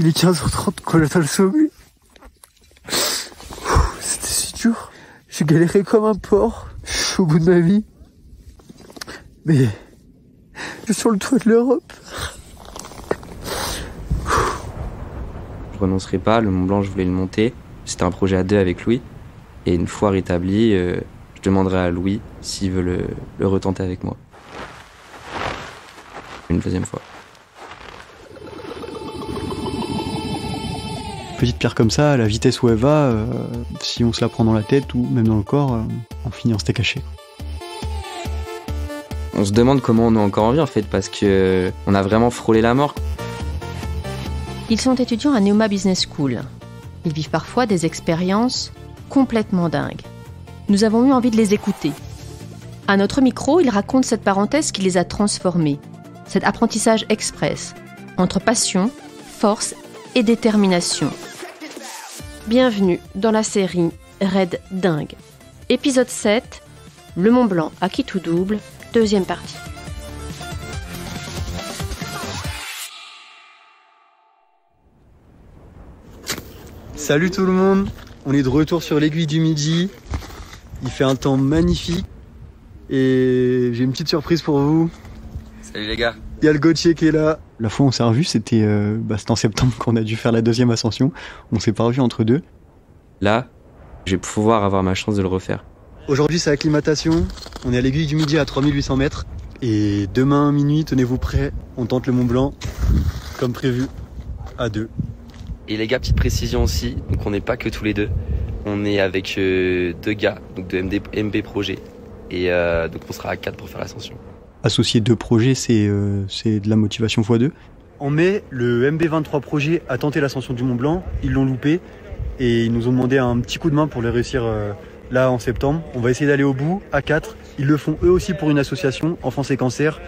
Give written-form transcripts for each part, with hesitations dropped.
Il est 15h30 quand j'atteins le sommet. C'était si dur. J'ai galéré comme un porc. Je suis au bout de ma vie. Mais je suis sur le toit de l'Europe. Je renoncerai pas, le Mont Blanc, je voulais le monter. C'était un projet à 2 avec Louis. Et une fois rétabli, je demanderai à Louis s'il veut le retenter avec moi. Une deuxième fois. Petite pierre comme ça, à la vitesse où elle va, si on se la prend dans la tête ou même dans le corps, on finit en steak haché. On se demande comment on est encore en vie en fait, parce que on a vraiment frôlé la mort. Ils sont étudiants à Neuma Business School. Ils vivent parfois des expériences complètement dingues. Nous avons eu envie de les écouter. À notre micro, ils racontent cette parenthèse qui les a transformés. Cet apprentissage express, entre passion, force et détermination. Bienvenue dans la série Raid Dingue. Épisode 7, Le Mont Blanc à qui tout double, deuxième partie. Salut tout le monde, on est de retour sur l'aiguille du Midi. Il fait un temps magnifique et j'ai une petite surprise pour vous. Salut les gars. Il y a le Gauthier qui est là. La fois où on s'est revus, c'était en septembre qu'on a dû faire la deuxième ascension. On s'est pas revus entre deux. Là, je vais pouvoir avoir ma chance de le refaire. Aujourd'hui, c'est acclimatation. On est à l'aiguille du Midi à 3800 mètres. Et demain, minuit, tenez-vous prêts, on tente le Mont Blanc, comme prévu, à 2. Et les gars, petite précision aussi, donc on n'est pas que tous les deux. On est avec 2 gars, donc de MB Projet. Et donc on sera à 4 pour faire l'ascension. Associer 2 projets, c'est de la motivation x2. En mai, le MB23 Projet a tenté l'ascension du Mont Blanc. Ils l'ont loupé et ils nous ont demandé un petit coup de main pour les réussir là en septembre. On va essayer d'aller au bout, à 4. Ils le font eux aussi pour une association, Enfance et Cancer.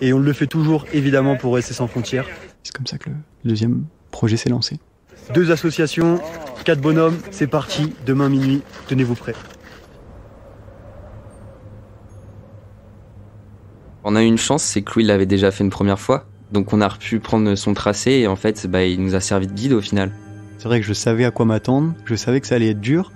Et on le fait toujours, évidemment, pour rester sans frontières. C'est comme ça que le deuxième projet s'est lancé. 2 associations, 4 bonhommes, c'est parti. Demain minuit, tenez-vous prêts. On a eu une chance, c'est que Louis l'avait déjà fait une première fois. Donc on a pu prendre son tracé et en fait, il nous a servi de guide au final. C'est vrai que je savais à quoi m'attendre, je savais que ça allait être dur.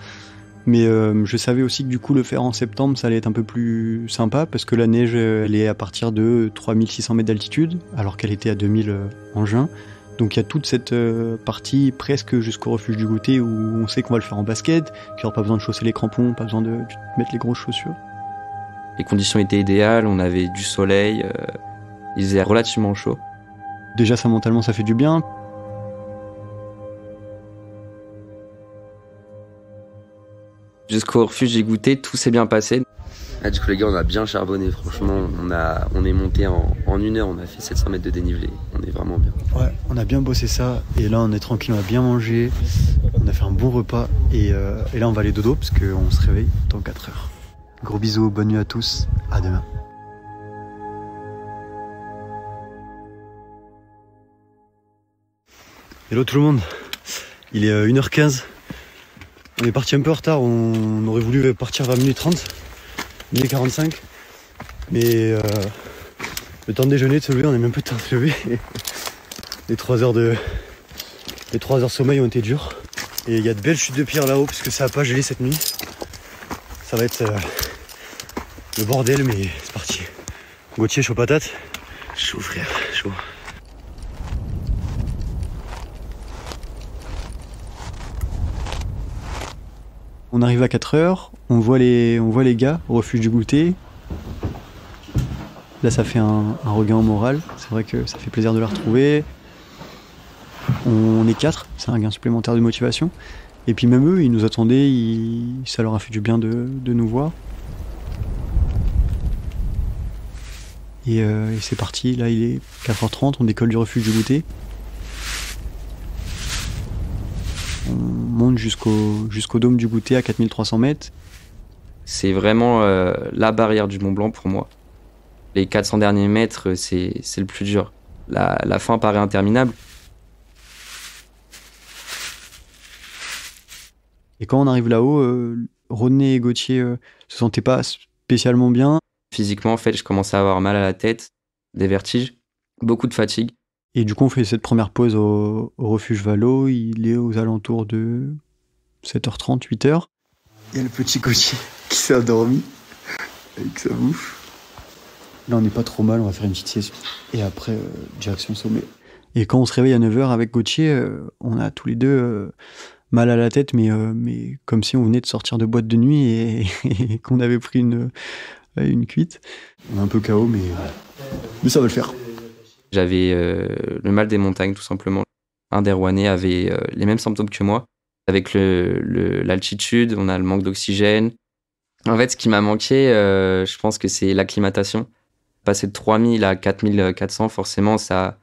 Mais je savais aussi que du coup le faire en septembre ça allait être un peu plus sympa parce que la neige elle est à partir de 3600 mètres d'altitude alors qu'elle était à 2000 en juin. Donc il y a toute cette partie presque jusqu'au refuge du goûter où on sait qu'on va le faire en basket, qu'il n'y aura pas besoin de chausser les crampons, pas besoin de mettre les grosses chaussures. Les conditions étaient idéales, on avait du soleil, il faisait relativement chaud. Déjà ça mentalement ça fait du bien. Jusqu'au refuge du goûter, tout s'est bien passé. Ah, du coup les gars, on a bien charbonné, franchement, on est monté en 1 heure, on a fait 700 mètres de dénivelé, on est vraiment bien. Ouais, on a bien bossé ça, et là on est tranquille, on a bien mangé, on a fait un bon repas, et là on va aller dodo, parce qu'on se réveille dans 4 heures. Gros bisous, bonne nuit à tous, à demain. Hello tout le monde, il est 1h15, on est parti un peu en retard, on aurait voulu partir vers 12h30. 12h45, mais le temps de déjeuner, de se lever, on n'a même pas le temps de se lever. Les 3 heures de sommeil ont été dures. Et il y a de belles chutes de pierre là-haut, parce que ça n'a pas gelé cette nuit. Ça va être le bordel, mais c'est parti. Gauthier, chaud patate? Chaud frère, chaud. On arrive à 4 heures, on voit les gars au refuge du goûter. Là ça fait un regain en moral, c'est vrai que ça fait plaisir de la retrouver. On est 4, c'est un gain supplémentaire de motivation. Et puis même eux, ils nous attendaient, ça leur a fait du bien de nous voir. Et c'est parti, là il est 4h30, on décolle du refuge du goûter. On monte jusqu'au dôme du goûter à 4300 mètres. C'est vraiment la barrière du Mont Blanc pour moi. Les 400 derniers mètres, c'est le plus dur. La fin paraît interminable. Et quand on arrive là-haut, Rodney et Gauthier se sentaient pas spécialement bien. Physiquement, en fait, je commençais à avoir mal à la tête, des vertiges, beaucoup de fatigue. Et du coup, on fait cette première pause au refuge Valo. Il est aux alentours de 7h30, 8h. Il y a le petit Gauthier qui s'est endormi avec sa bouffe. Là, on n'est pas trop mal, on va faire une petite sieste. Et après, direction sommet. Et quand on se réveille à 9h avec Gauthier, on a tous les deux mal à la tête, mais comme si on venait de sortir de boîte de nuit et qu'on avait pris une cuite. On est un peu KO, mais ça va le faire. J'avais le mal des montagnes, tout simplement. Un des Rouennais avait les mêmes symptômes que moi. Avec l'altitude, on a le manque d'oxygène. En fait, ce qui m'a manqué, je pense que c'est l'acclimatation. Passer de 3000 à 4400, forcément, ça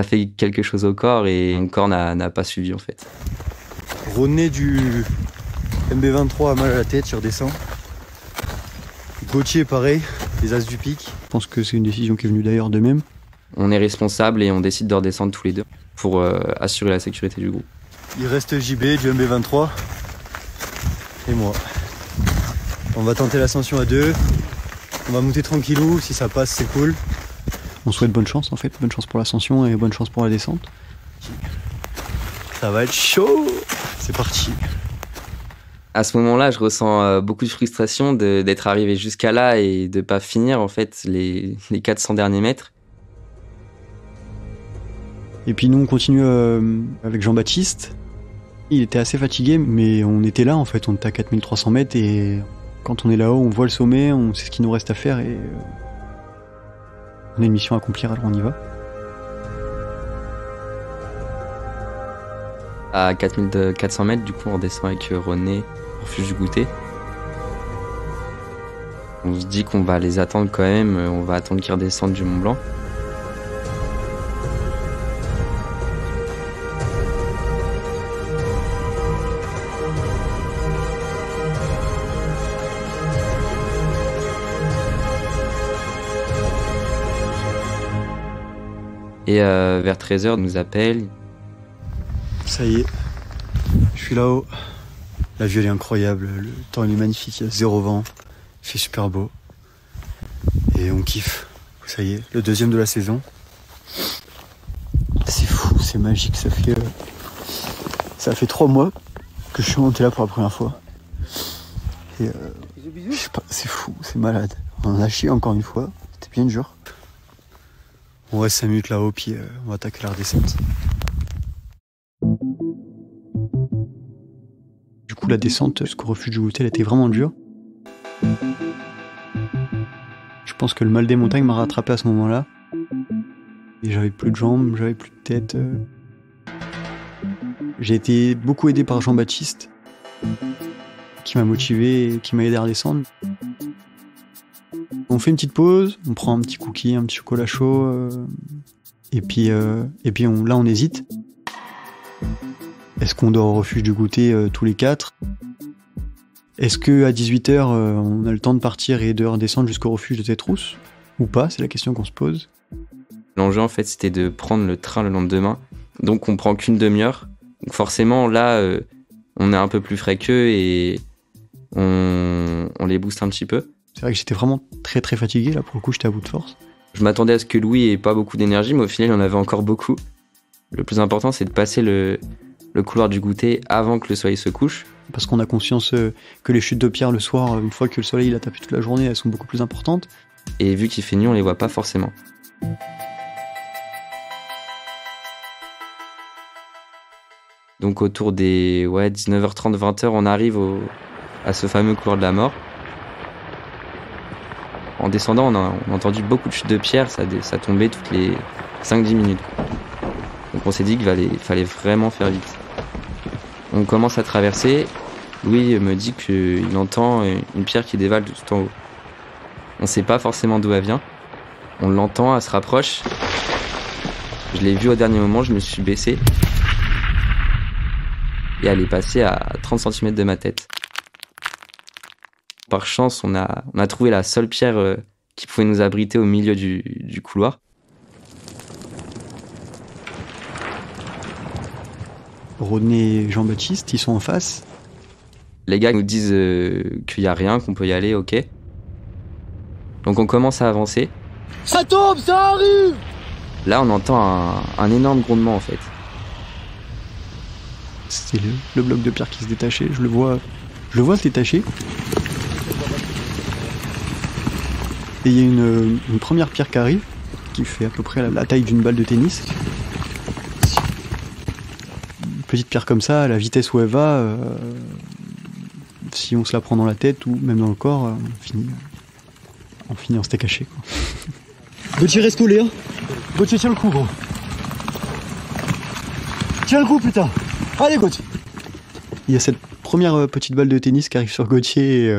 fait quelque chose au corps et mon corps n'a pas suivi, en fait. René du MB23 a mal à la tête, il redescend. Gauthier, pareil, les as du pic. Je pense que c'est une décision qui est venue d'ailleurs d'eux-mêmes. On est responsable et on décide de redescendre tous les deux pour assurer la sécurité du groupe. Il reste JB du MB23 et moi. On va tenter l'ascension à deux. On va monter tranquillou, si ça passe c'est cool. On souhaite bonne chance en fait, bonne chance pour l'ascension et bonne chance pour la descente. Ça va être chaud. C'est parti. À ce moment-là, je ressens beaucoup de frustration d'être arrivé jusqu'à là et de pas finir en fait les 400 derniers mètres. Et puis nous on continue avec Jean-Baptiste. Il était assez fatigué, mais on était là en fait, on était à 4300 mètres et quand on est là-haut, on voit le sommet, on sait ce qu'il nous reste à faire et on a une mission à accomplir, alors on y va. À 4400 mètres, du coup, on redescend avec René au refuge du goûter. On se dit qu'on va les attendre quand même, on va attendre qu'ils redescendent du Mont Blanc. Et vers 13h, ils nous appellent. Ça y est, je suis là-haut. La vue elle est incroyable, le temps il est magnifique, il y a zéro vent, il fait super beau. Et on kiffe, ça y est, le deuxième de la saison. C'est fou, c'est magique, ça fait 3 mois que je suis monté là pour la première fois. Et je sais pas, c'est fou, c'est malade. On en a chié encore une fois, c'était bien dur. On reste 5 minutes là-haut, puis on va attaquer la redescente. Du coup, la descente jusqu'au refuge du goûter, elle était vraiment dure. Je pense que le mal des montagnes m'a rattrapé à ce moment-là. Et j'avais plus de jambes, j'avais plus de tête. J'ai été beaucoup aidé par Jean-Baptiste, qui m'a motivé et qui m'a aidé à redescendre. On fait une petite pause, on prend un petit cookie, un petit chocolat chaud, et puis là on hésite. Est-ce qu'on dort au refuge du goûter tous les 4 ? Est-ce qu'à 18h on a le temps de partir et de redescendre jusqu'au refuge de Tétrousse ? Ou pas ? C'est la question qu'on se pose. L'enjeu en fait c'était de prendre le train le lendemain, donc on prend qu'une demi-heure. Donc forcément là on est un peu plus frais qu'eux et on les booste un petit peu. C'est vrai que j'étais vraiment très très fatigué, là pour le coup j'étais à bout de force. Je m'attendais à ce que Louis ait pas beaucoup d'énergie, mais au final il en avait encore beaucoup. Le plus important c'est de passer le couloir du goûter avant que le soleil se couche. Parce qu'on a conscience que les chutes de pierre le soir, une fois que le soleil a tapé toute la journée, elles sont beaucoup plus importantes. Et vu qu'il fait nuit, on les voit pas forcément. Donc autour des 19h30, 20h, on arrive à ce fameux couloir de la mort. En descendant, on a entendu beaucoup de chutes de pierre, ça tombait toutes les 5-10 minutes. Donc on s'est dit qu'il fallait vraiment faire vite. On commence à traverser. Louis me dit qu'il entend une pierre qui dévale tout en haut. On ne sait pas forcément d'où elle vient. On l'entend, elle se rapproche. Je l'ai vue au dernier moment, je me suis baissé. Et elle est passée à 30 cm de ma tête. Par chance, on a trouvé la seule pierre qui pouvait nous abriter au milieu du couloir. René et Jean-Baptiste, ils sont en face. Les gars nous disent qu'il n'y a rien, qu'on peut y aller, ok. Donc on commence à avancer. Ça tombe, ça arrive! Là, on entend un énorme grondement en fait. C'était le bloc de pierre qui se détachait. Je le vois se détacher. Et il y a une première pierre qui arrive, qui fait à peu près la taille d'une balle de tennis. Une petite pierre comme ça, à la vitesse où elle va, si on se la prend dans la tête ou même dans le corps, on finit en steak haché. Gauthier, reste collé, hein. Gauthier, tiens le coup, gros. Tiens le coup, putain. Allez, Gauthier. Il y a cette première petite balle de tennis qui arrive sur Gauthier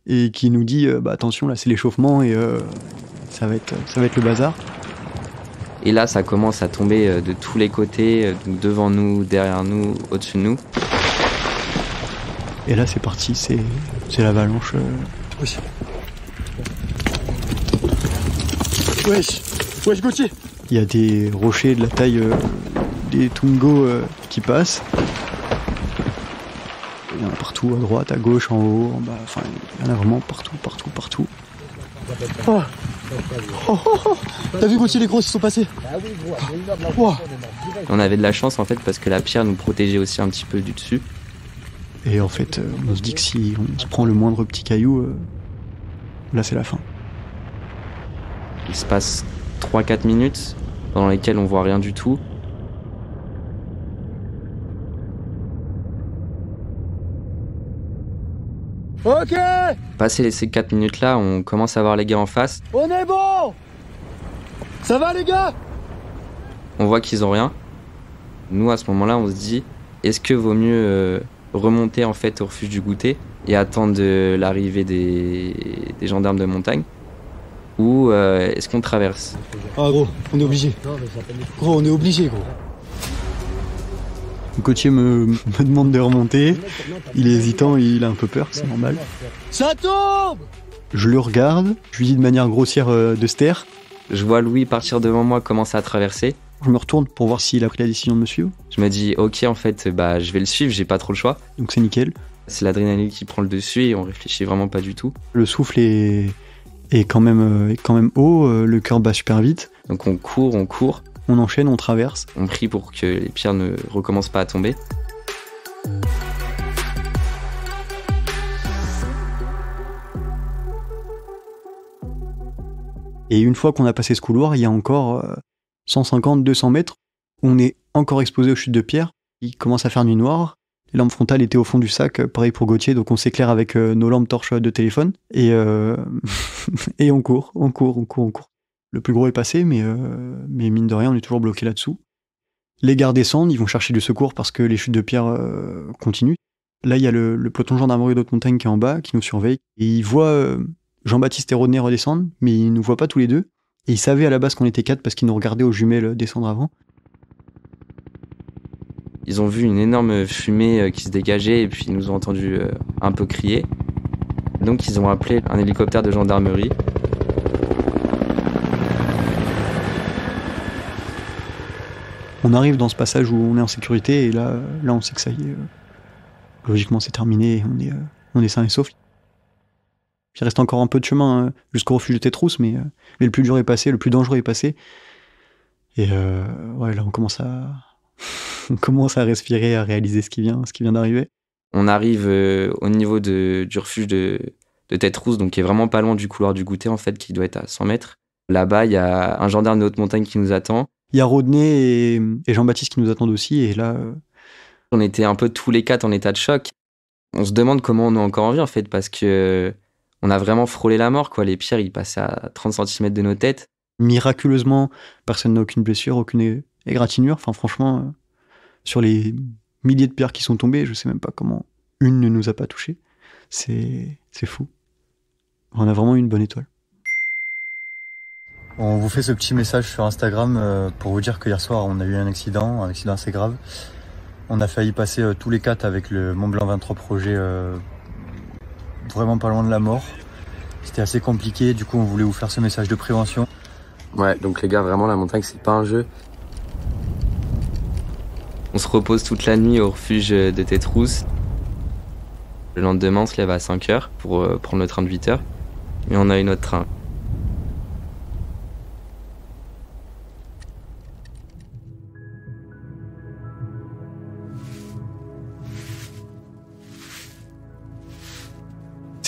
et qui nous dit attention, là c'est l'échauffement et ça va être le bazar. Et là, ça commence à tomber de tous les côtés, donc devant nous, derrière nous, au-dessus de nous. Et là, c'est parti, c'est l'avalanche. Wesh. Wesh. Wesh, Gauthier. Il y a des rochers de la taille des Tungo qui passent. Il y en a partout, à droite, à gauche, en haut, en bas. Enfin, il y en a vraiment partout. Oh. T'as vu, Gauthier, les grosses ils sont passés? Oh. On avait de la chance en fait parce que la pierre nous protégeait aussi un petit peu du dessus. Et en fait, on se dit que si on se prend le moindre petit caillou, là c'est la fin. Il se passe 3-4 minutes pendant lesquelles on voit rien du tout. Ok. Passé ces 4 minutes là, on commence à voir les gars en face. On est bon. Ça va les gars? On voit qu'ils ont rien. Nous à ce moment-là, on se dit, est-ce que vaut mieux remonter en fait au refuge du goûter et attendre l'arrivée des gendarmes de montagne, ou est-ce qu'on traverse? Ah gros, on est obligé. Gros, on est obligé, gros. Gauthier me demande de remonter. Il est hésitant, il a un peu peur, c'est normal. Ça tombe. Je le regarde, je lui dis de manière grossière de se taire. Je vois Louis partir devant moi, commencer à traverser. Je me retourne pour voir s'il a pris la décision de me suivre. Je me dis, ok, en fait, je vais le suivre, j'ai pas trop le choix. Donc c'est nickel. C'est l'adrénaline qui prend le dessus et on réfléchit vraiment pas du tout. Le souffle est quand même haut, le cœur bat super vite. Donc on court. On enchaîne, on traverse. On prie pour que les pierres ne recommencent pas à tomber. Et une fois qu'on a passé ce couloir, il y a encore 150-200 mètres. On est encore exposé aux chutes de pierre. Il commence à faire nuit noire. Les lampes frontales étaient au fond du sac, pareil pour Gauthier, donc on s'éclaire avec nos lampes torches de téléphone. Et on court. Le plus gros est passé, mais mine de rien, on est toujours bloqué là-dessous. Les gars descendent, ils vont chercher du secours parce que les chutes de pierre continuent. Là, il y a le peloton de gendarmerie d'Haute-Montagne qui est en bas, qui nous surveille. Et il voit Jean-Baptiste et Rodney redescendre, mais ils nous voient pas tous les deux. Et ils savaient à la base qu'on était 4 parce qu'ils nous regardaient aux jumelles descendre avant. Ils ont vu une énorme fumée qui se dégageait et puis ils nous ont entendu un peu crier. Donc ils ont appelé un hélicoptère de gendarmerie. On arrive dans ce passage où on est en sécurité et là on sait que ça y est. Logiquement c'est terminé et on est sain et sauf. Il reste encore un peu de chemin jusqu'au refuge de Tétrousse, mais le plus dur est passé, le plus dangereux est passé. Et là on commence à respirer, à réaliser ce qui vient d'arriver. On arrive au niveau du refuge de Tétrousse, donc qui est vraiment pas loin du couloir du goûter en fait, qui doit être à 100 mètres. Là-bas, il y a un gendarme de Haute-Montagne qui nous attend. Il y a Rodney et Jean-Baptiste qui nous attendent aussi, et là... On était un peu tous les 4 en état de choc. On se demande comment on est encore en vie en fait, parce que on a vraiment frôlé la mort, quoi. Les pierres, ils passaient à 30 cm de nos têtes. Miraculeusement, personne n'a aucune blessure, aucune égratignure. Enfin, franchement, sur les milliers de pierres qui sont tombées, je sais même pas comment une ne nous a pas touchés. C'est fou. On a vraiment eu une bonne étoile. On vous fait ce petit message sur Instagram pour vous dire que hier soir, on a eu un accident assez grave. On a failli passer tous les 4 avec le Mont Blanc 23 projet vraiment pas loin de la mort. C'était assez compliqué, du coup on voulait vous faire ce message de prévention. Ouais, donc les gars, vraiment la montagne c'est pas un jeu. On se repose toute la nuit au refuge de Tétrousse. Le lendemain on se lève à 5h pour prendre le train de 8h. Et on a eu notre train.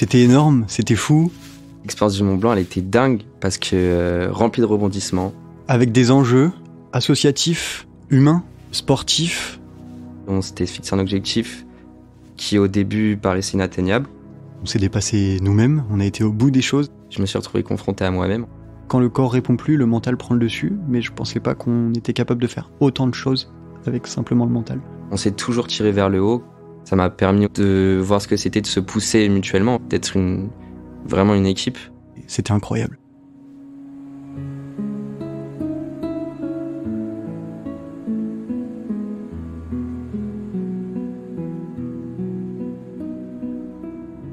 C'était énorme, c'était fou, L'expérience du Mont Blanc, elle était dingue parce que remplie de rebondissements. avec des enjeux associatifs, humains, sportifs. On s'était fixé un objectif qui au début paraissait inatteignable. On s'est dépassé nous-mêmes, on a été au bout des choses. Je me suis retrouvé confronté à moi-même. Quand le corps répond plus, le mental prend le dessus, mais je pensais pas qu'on était capable de faire autant de choses avec simplement le mental. On s'est toujours tiré vers le haut. Ça m'a permis de voir ce que c'était de se pousser mutuellement, d'être vraiment une équipe. C'était incroyable.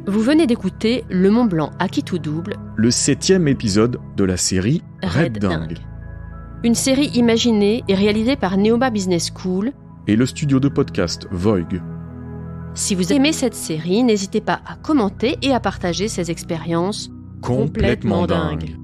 Vous venez d'écouter Le Mont Blanc à qui tout double, Le 7e épisode de la série Red Dingue. Une série imaginée et réalisée par Neoma Business School. Et le studio de podcast Voig. Si vous aimez cette série, n'hésitez pas à commenter et à partager ces expériences complètement dingues.